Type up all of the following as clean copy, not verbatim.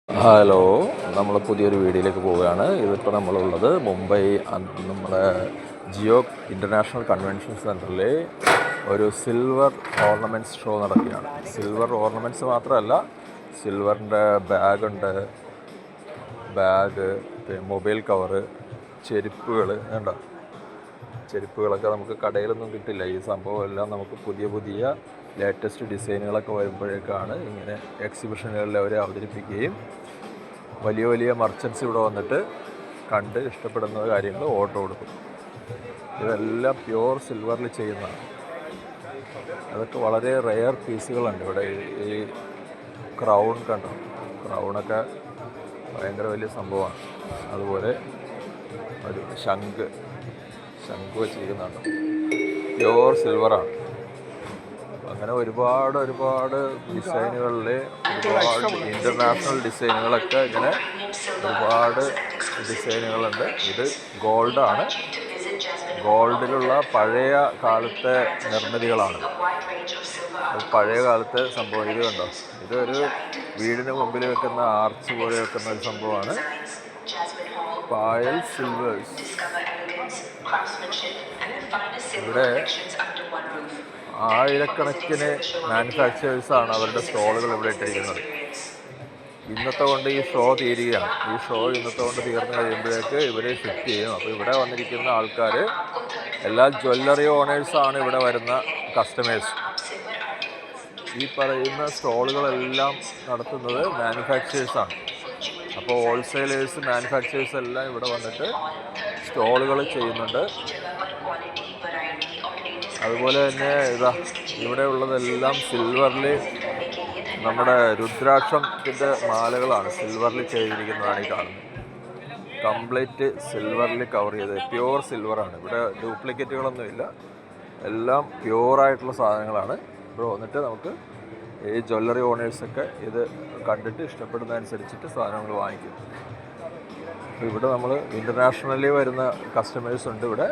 Hello, നമ്മൾ പുതിയൊരു വീഡിയോയിലേക്ക് പോവുകയാണ്. ഇതിപ്പോൾ നമ്മളുള്ളത് മുംബൈ നമ്മുടെ ജിയോ ഇൻ്റർനാഷണൽ കൺവെൻഷൻ സെൻറ്ററിൽ ഒരു സിൽവർ ഓർണമെൻറ്റ്സ് ഷോ നടക്കുകയാണ്. സിൽവർ ഓർണമെൻറ്റ്സ് മാത്രമല്ല, സിൽവറിൻ്റെ ബാഗുണ്ട്, മൊബൈൽ കവറ്, ചെരുപ്പുകൾ വേണ്ട ചെരുപ്പുകളൊക്കെ നമുക്ക് കടയിലൊന്നും കിട്ടില്ല. ഈ സംഭവം എല്ലാം നമുക്ക് പുതിയ ലേറ്റസ്റ്റ് ഡിസൈനുകളൊക്കെ വരുമ്പോഴേക്കാണ് ഇങ്ങനെ എക്സിബിഷനുകളിൽ അവരെ അവതരിപ്പിക്കുകയും വലിയ മർച്ചൻസ് ഇവിടെ വന്നിട്ട് കണ്ട് ഇഷ്ടപ്പെടുന്ന കാര്യങ്ങൾ ഓർഡർ കൊടുക്കും. ഇതെല്ലാം പ്യുവർ സിൽവറിൽ ചെയ്യുന്നതാണ്. അതൊക്കെ വളരെ റെയർ പീസുകളുണ്ട് ഇവിടെ. ഈ ക്രൗൺ കണ്ടോ, ക്രൗണൊക്കെ ഭയങ്കര വലിയ സംഭവമാണ്. അതുപോലെ ഒരു ശംഖ് വെച്ചിരിക്കുന്നുണ്ട്, പ്യുവർ സിൽവറാണ്. അങ്ങനെ ഒരുപാട് ഡിസൈനുകളിൽ ഒരുപാട് ഇൻ്റർനാഷണൽ ഡിസൈനുകളൊക്കെ ഇങ്ങനെ ഒരുപാട് ഡിസൈനുകളുണ്ട്. ഇത് ഗോൾഡാണ്, ഗോൾഡിലുള്ള പഴയ കാലത്തെ നിർമ്മിതികളാണ്. പഴയ കാലത്തെ സംഭവം. ഇത് കണ്ടോ, ഇതൊരു വീടിന് മുമ്പിൽ വെക്കുന്ന ആർച്ച് പോലെ വെക്കുന്ന ഒരു സംഭവമാണ്. പായൽ സിൽവേഴ്സ്. ഇവിടെ ആയിരക്കണക്കിന് മാനുഫാക്ചറേഴ്സാണ് അവരുടെ സ്റ്റോളുകൾ ഇവിടെ ഇട്ടിരിക്കുന്നത്. ഇന്നത്തെ കൊണ്ട് ഈ ഷോ തീരുകയാണ്. ഈ ഷോ ഇന്നത്തെ കൊണ്ട് തീർന്നു കഴിയുമ്പോഴേക്ക് ഇവരെ ഷിഫ്റ്റ് ചെയ്യും. അപ്പോൾ ഇവിടെ വന്നിരിക്കുന്ന ആൾക്കാർ എല്ലാ ജ്വല്ലറി ഓണേഴ്സാണ് ഇവിടെ വരുന്ന കസ്റ്റമേഴ്സ്. ഈ പറയുന്ന സ്റ്റോളുകളെല്ലാം നടത്തുന്നത് മാനുഫാക്ചറേഴ്സാണ്. അപ്പോൾ ഹോൾസെയിലേഴ്സ്, മാനുഫാക്ചറേഴ്സ് എല്ലാം ഇവിടെ വന്നിട്ട് സ്റ്റോളുകൾ ചെയ്യുന്നുണ്ട്. അതുപോലെ തന്നെ ഇവിടെ ഉള്ളതെല്ലാം സിൽവറിൽ, നമ്മുടെ രുദ്രാക്ഷത്തിൻ്റെ മാലകളാണ് സിൽവറിൽ ചെയ്തിരിക്കുന്നതാണ് ഈ കാണുന്നത്. കംപ്ലീറ്റ് സിൽവറിൽ കവർ ചെയ്ത് പ്യുവർ സിൽവറാണ്. ഇവിടെ ഡ്യൂപ്ലിക്കേറ്റുകളൊന്നുമില്ല, എല്ലാം പ്യുവറായിട്ടുള്ള സാധനങ്ങളാണ്. ഇവിടെ വന്നിട്ട് നമുക്ക് ഈ ജ്വല്ലറി ഓണേഴ്സൊക്കെ ഇത് കണ്ടിട്ട് ഇഷ്ടപ്പെടുന്നതനുസരിച്ചിട്ട് സാധനങ്ങൾ വാങ്ങിക്കും. ഇവിടെ നമ്മൾ ഇൻ്റർനാഷണലി വരുന്ന കസ്റ്റമേഴ്സ് ഉണ്ട്. ഇവിടെ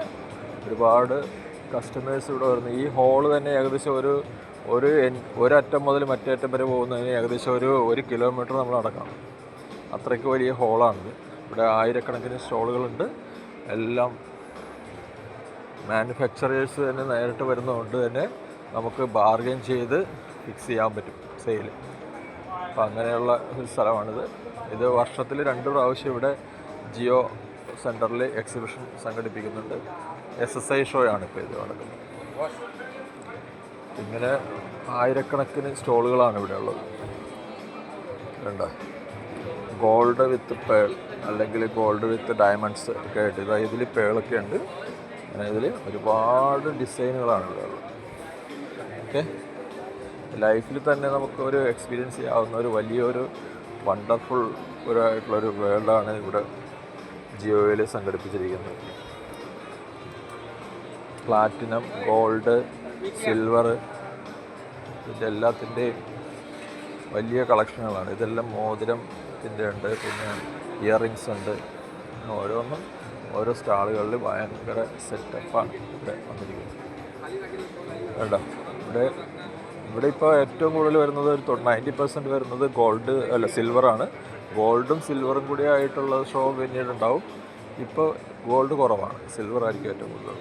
ഒരുപാട് കസ്റ്റമേഴ്സ് ഇവിടെ വരുന്നു. ഈ ഹോള് തന്നെ ഏകദേശം ഒരറ്റം മുതൽ മറ്റേ അറ്റം വരെ പോകുന്നതിന് ഏകദേശം ഒരു കിലോമീറ്റർ നമ്മൾ നടക്കണം. അത്രയ്ക്ക് വലിയ ഹോളാണിത്. ഇവിടെ ആയിരക്കണക്കിന് സ്റ്റോളുകളുണ്ട്. എല്ലാം മാനുഫാക്ചറേഴ്സ് തന്നെ നേരിട്ട് വരുന്നതുകൊണ്ട് തന്നെ നമുക്ക് ബാർഗെയിൻ ചെയ്ത് ഫിക്സ് ചെയ്യാൻ പറ്റും സെയിൽ. അപ്പം അങ്ങനെയുള്ള ഒരു സ്ഥലമാണിത്. ഇത് വർഷത്തിൽ 2 പ്രാവശ്യം ഇവിടെ ജിയോ സെൻറ്ററിൽ എക്സിബിഷൻ സംഘടിപ്പിക്കുന്നുണ്ട്. SSI ഷോയാണ് ഇപ്പോൾ ഇത് നടക്കുന്നത്. ഇങ്ങനെ ആയിരക്കണക്കിന് സ്റ്റോളുകളാണ് ഇവിടെ ഉള്ളത്. വേണ്ട ഗോൾഡ് വിത്ത് പേൾ അല്ലെങ്കിൽ ഗോൾഡ് വിത്ത് ഡയമണ്ട്സ് ഒക്കെ ആയിട്ട് ഇതിൽ പേളൊക്കെ ഉണ്ട്. അങ്ങനെ ഇതിൽ ഒരുപാട് ഡിസൈനുകളാണ് ഇവിടെ ഉള്ളത്. ഓക്കെ, ലൈഫിൽ തന്നെ നമുക്കൊരു എക്സ്പീരിയൻസ് ചെയ്യാവുന്ന ഒരു വലിയൊരു വണ്ടർഫുൾ ആയിട്ടുള്ളൊരു വേൾഡാണ് ഇവിടെ ജിയോയിൽ സംഘടിപ്പിച്ചിരിക്കുന്നത്. പ്ലാറ്റിനം, ഗോൾഡ്, സിൽവർ, ഇതിൻ്റെ എല്ലാത്തിൻ്റെയും വലിയ കളക്ഷനുകളാണ്. ഇതെല്ലാം മോതിരത്തിൻ്റെ ഉണ്ട്, പിന്നെ ഇയറിങ്സ് ഉണ്ട്. ഓരോന്നും ഓരോ സ്റ്റാളുകളിൽ ഭയങ്കര സെറ്റപ്പാണ് ഇവിടെ വന്നിരിക്കുന്നത്. വേണ്ട ഇവിടെ ഇപ്പോൾ ഏറ്റവും കൂടുതൽ വരുന്നത് 90% വരുന്നത് സിൽവറാണ്. ഗോൾഡും സിൽവറും കൂടി ആയിട്ടുള്ള ഷോ പിന്നീട് ഉണ്ടാവും. ഇപ്പോൾ ഗോൾഡ് കുറവാണ്, സിൽവർ ആയിരിക്കും ഏറ്റവും കൂടുതൽ.